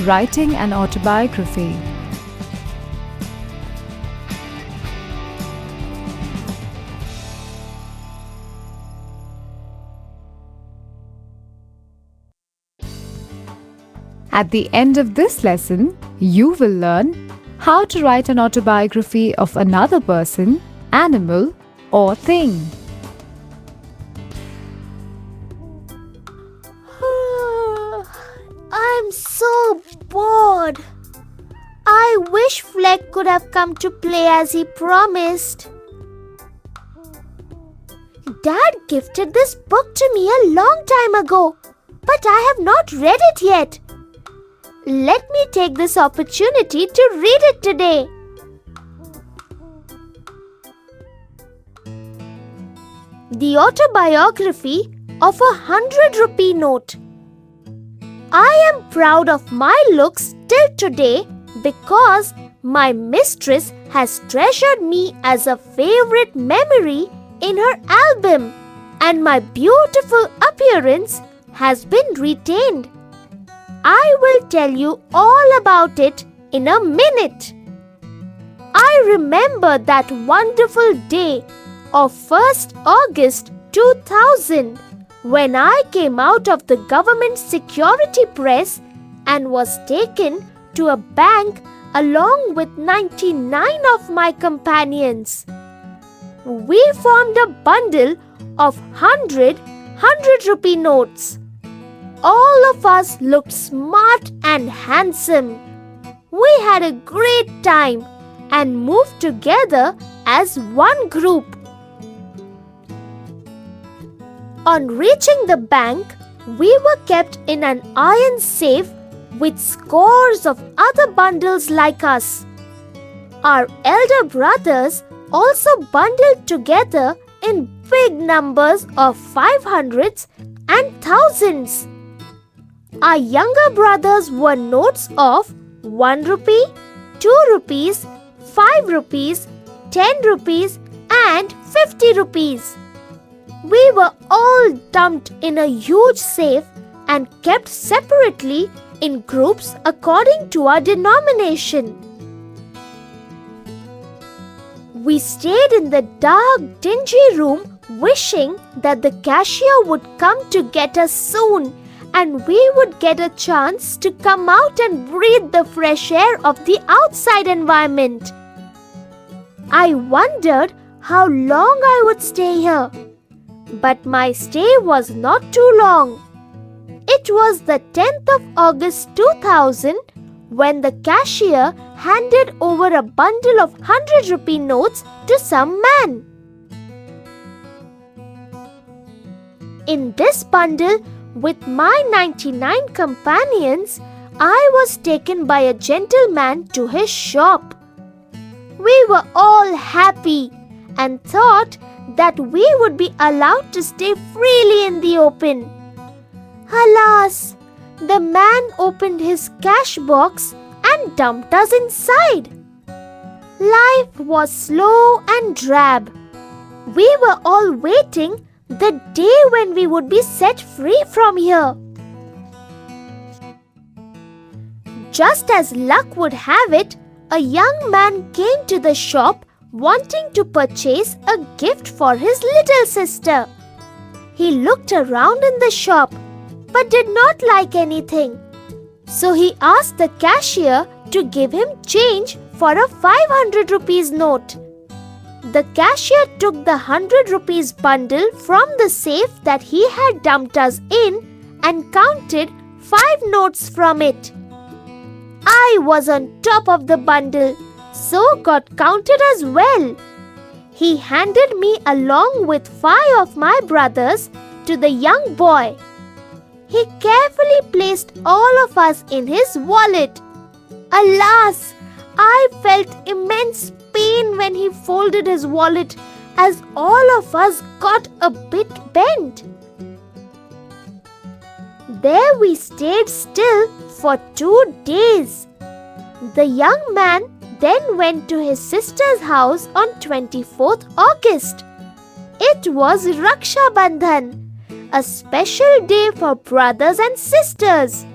Writing an autobiography. At the end of this lesson, you will learn how to write an autobiography of another person, animal, or thing. I'm so bored. I wish Fleck could have come to play as he promised. Dad gifted this book to me a long time ago, but I have not read it yet. Let me take this opportunity to read it today. The autobiography of a 100-rupee note. I am proud of my looks till today because my mistress has treasured me as a favorite memory in her album, and my beautiful appearance has been retained. I will tell you all about it in a minute. I remember that wonderful day of 1st August 2000 when I came out of the government security press and was taken to a bank along with 99 of my companions. We formed a bundle of 100 rupee notes. All of us looked smart and handsome. We had a great time and moved together as one group. On reaching the bank, we were kept in an iron safe with scores of other bundles like us. Our elder brothers also bundled together in big numbers of 500s and thousands. Our younger brothers were notes of 1 rupee, 2 rupees, 5 rupees, 10 rupees and 50 rupees. We were all dumped in a huge safe and kept separately in groups according to our denomination. We stayed in the dark, dingy room wishing that the cashier would come to get us soon and we would get a chance to come out and breathe the fresh air of the outside environment. I wondered how long I would stay here, but my stay was not too long. It was the 10th of August 2000 when the cashier handed over a bundle of 100-rupee notes to some man. In this bundle, with my 99 companions, I was taken by a gentleman to his shop. We were all happy and thought that we would be allowed to stay freely in the open. Alas, the man opened his cash box and dumped us inside. Life was slow and drab. We were all waiting the day when we would be set free from here. Just as luck would have it, a young man came to the shop wanting to purchase a gift for his little sister. He looked around in the shop but did not like anything. So he asked the cashier to give him change for a 500 rupees note. The cashier took the 100 rupees bundle from the safe that he had dumped us in and counted 5 notes from it. I was on top of the bundle, so got counted as well. He handed me along with 5 of my brothers to the young boy. He carefully placed all of us in his wallet. Alas, I felt immense pain when he folded his wallet as all of us got a bit bent. There we stayed still for 2 days. The young man then went to his sister's house on 24th August. It was Raksha Bandhan, a special day for brothers and sisters.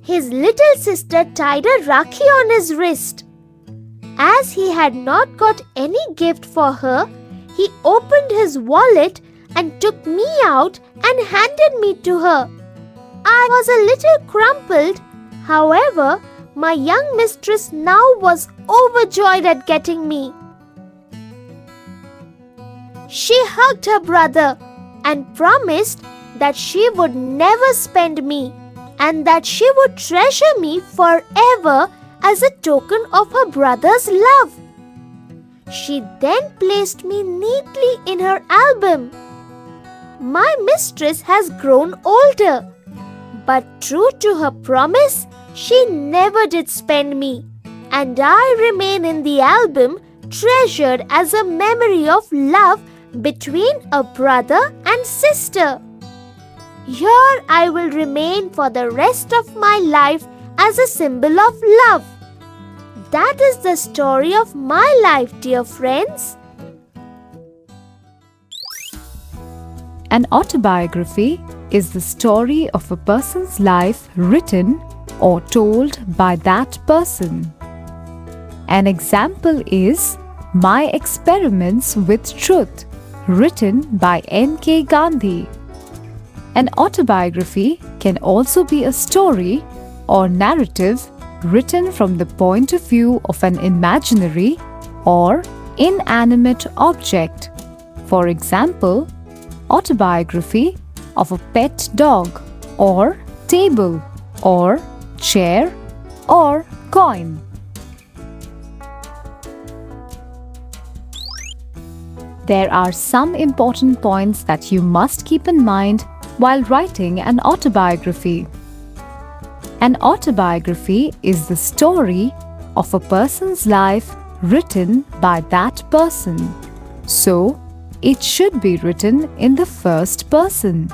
his little sister tied a Rakhi on his wrist. As he had not got any gift for her, he opened his wallet and took me out and handed me to her. I was a little crumpled. However, my young mistress now was overjoyed at getting me. She hugged her brother and promised that she would never spend me and that she would treasure me forever as a token of her brother's love. She then placed me neatly in her album. My mistress has grown older, but true to her promise, she never did spend me, and I remain in the album treasured as a memory of love between a brother and sister. Here I will remain for the rest of my life as a symbol of love. That is the story of my life, dear friends. An autobiography is the story of a person's life written or told by that person. An example is My Experiments with Truth, written by N.K. Gandhi. An autobiography can also be a story or narrative written from the point of view of an imaginary or inanimate object. For example, autobiography of a pet dog or table or chair or coin. There are some important points that you must keep in mind while writing an autobiography. An autobiography is the story of a person's life written by that person. So, it should be written in the first person.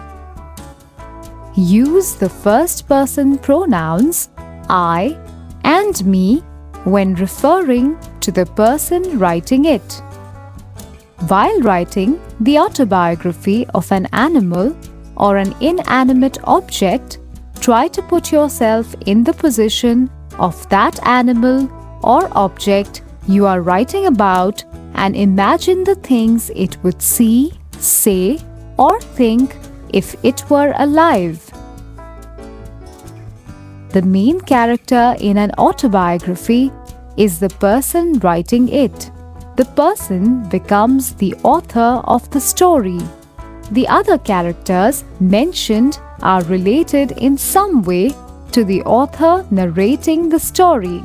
Use the first person pronouns I and me when referring to the person writing it. While writing the autobiography of an animal or an inanimate object, try to put yourself in the position of that animal or object you are writing about and imagine the things it would see, say, or think if it were alive. The main character in an autobiography is the person writing it. The person becomes the author of the story. The other characters mentioned are related in some way to the author narrating the story.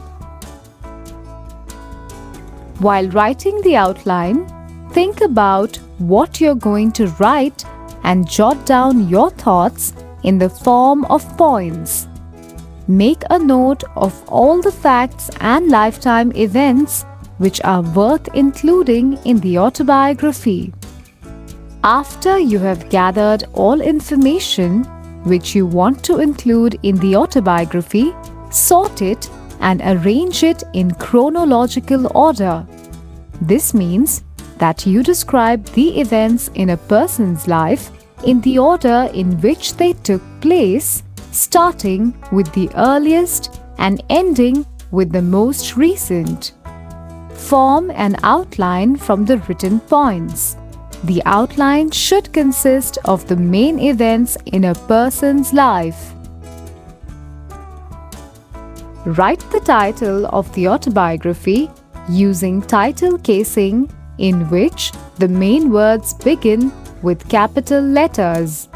While writing the outline, think about what you're going to write and jot down your thoughts in the form of points. Make a note of all the facts and lifetime events which are worth including in the autobiography. After you have gathered all information which you want to include in the autobiography, sort it and arrange it in chronological order. This means that you describe the events in a person's life in the order in which they took place, starting with the earliest and ending with the most recent. Form an outline from the written points. The outline should consist of the main events in a person's life. Write the title of the autobiography using title casing in which the main words begin with capital letters.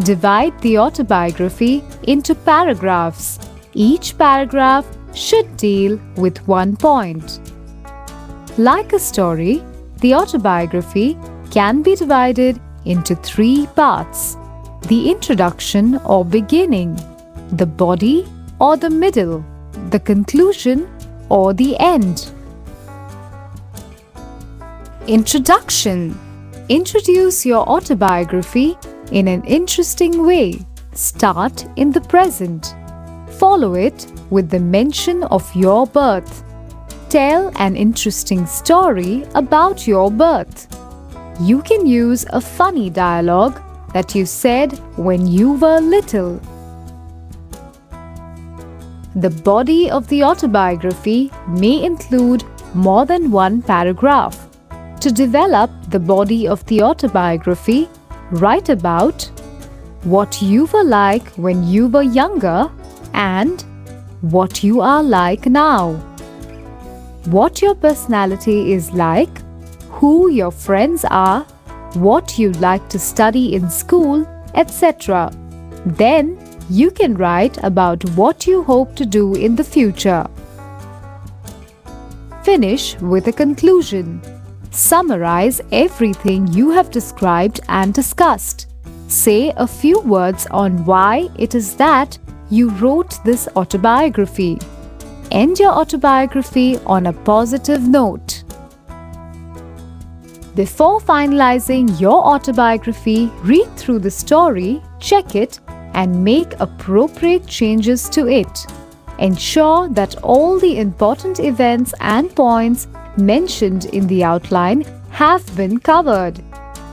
Divide the autobiography into paragraphs. Each paragraph should deal with one point. Like a story, the autobiography can be divided into three parts: the introduction or beginning, the body or the middle, the conclusion or the end. Introduction. Introduce your autobiography in an interesting way. Start in the present. Follow it with the mention of your birth. Tell an interesting story about your birth. You can use a funny dialogue that you said when you were little. The body of the autobiography may include more than one paragraph. To develop the body of the autobiography, write about what you were like when you were younger and what you are like now, what your personality is like, who your friends are, what you like to study in school, etc. Then you can write about what you hope to do in the future. Finish with a conclusion. Summarize everything you have described and discussed. Say a few words on why it is that you wrote this autobiography. End your autobiography on a positive note. Before finalizing your autobiography, read through the story, check it, and make appropriate changes to it. Ensure that all the important events and points mentioned in the outline have been covered.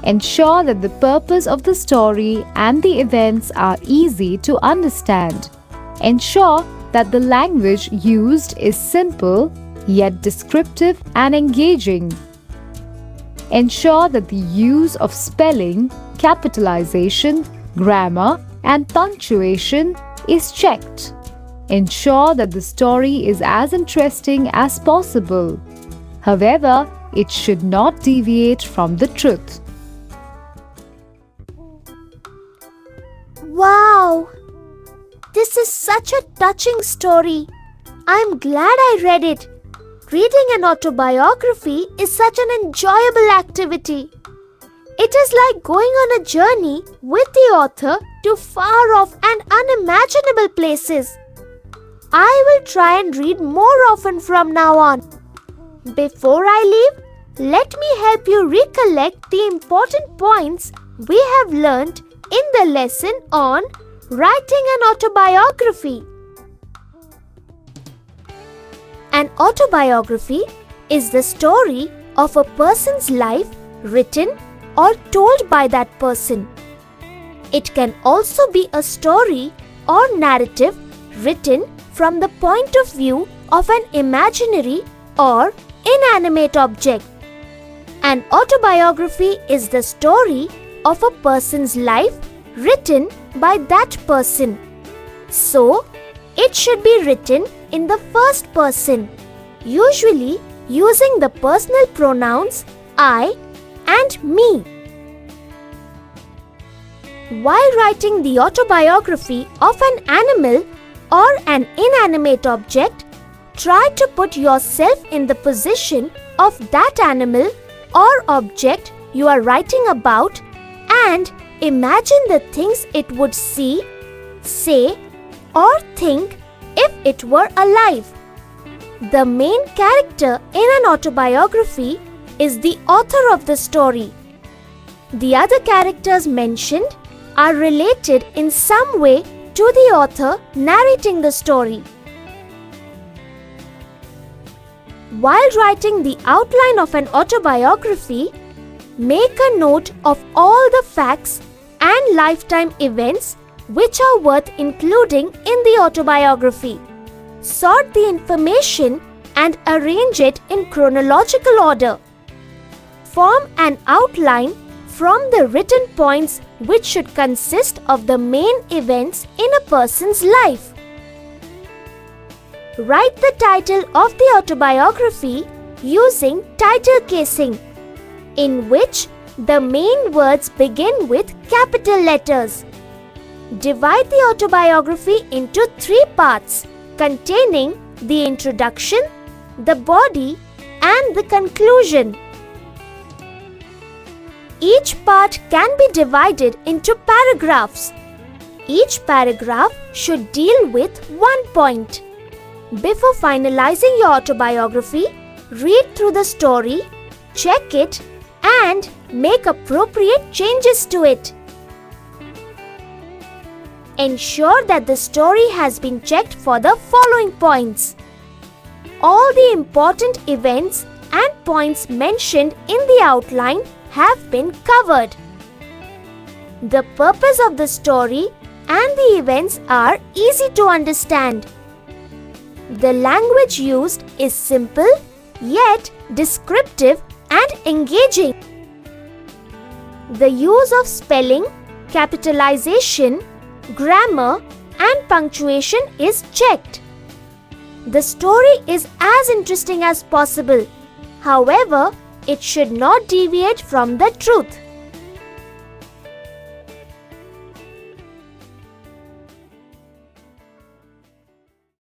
Ensure that the purpose of the story and the events are easy to understand. Ensure that the language used is simple yet descriptive and engaging. Ensure that the use of spelling, capitalization, grammar, and punctuation is checked. Ensure that the story is as interesting as possible. However, it should not deviate from the truth. Wow! This is such a touching story. I'm glad I read it. Reading an autobiography is such an enjoyable activity. It is like going on a journey with the author to far off and unimaginable places. I will try and read more often from now on. Before I leave, let me help you recollect the important points we have learnt in the lesson on writing an autobiography. An autobiography is the story of a person's life written or told by that person. It can also be a story or narrative written from the point of view of an imaginary or inanimate object. An autobiography is the story of a person's life written by that person. So, it should be written in the first person, usually using the personal pronouns I and me. While writing the autobiography of an animal or an inanimate object, try to put yourself in the position of that animal or object you are writing about and imagine the things it would see, say, or think if it were alive. The main character in an autobiography is the author of the story. The other characters mentioned are related in some way to the author narrating the story. While writing the outline of an autobiography, make a note of all the facts and lifetime events which are worth including in the autobiography. Sort the information and arrange it in chronological order. Form an outline from the written points which should consist of the main events in a person's life. Write the title of the autobiography using title casing, in which the main words begin with capital letters. Divide the autobiography into 3 parts containing the introduction, the body, and the conclusion. Each part can be divided into paragraphs. Each paragraph should deal with one point. Before finalizing your autobiography, read through the story, check it, and make appropriate changes to it. Ensure that the story has been checked for the following points. All the important events and points mentioned in the outline have been covered. The purpose of the story and the events are easy to understand. The language used is simple yet descriptive and engaging. The use of spelling, capitalization, grammar, and punctuation is checked. The story is as interesting as possible. However, it should not deviate from the truth.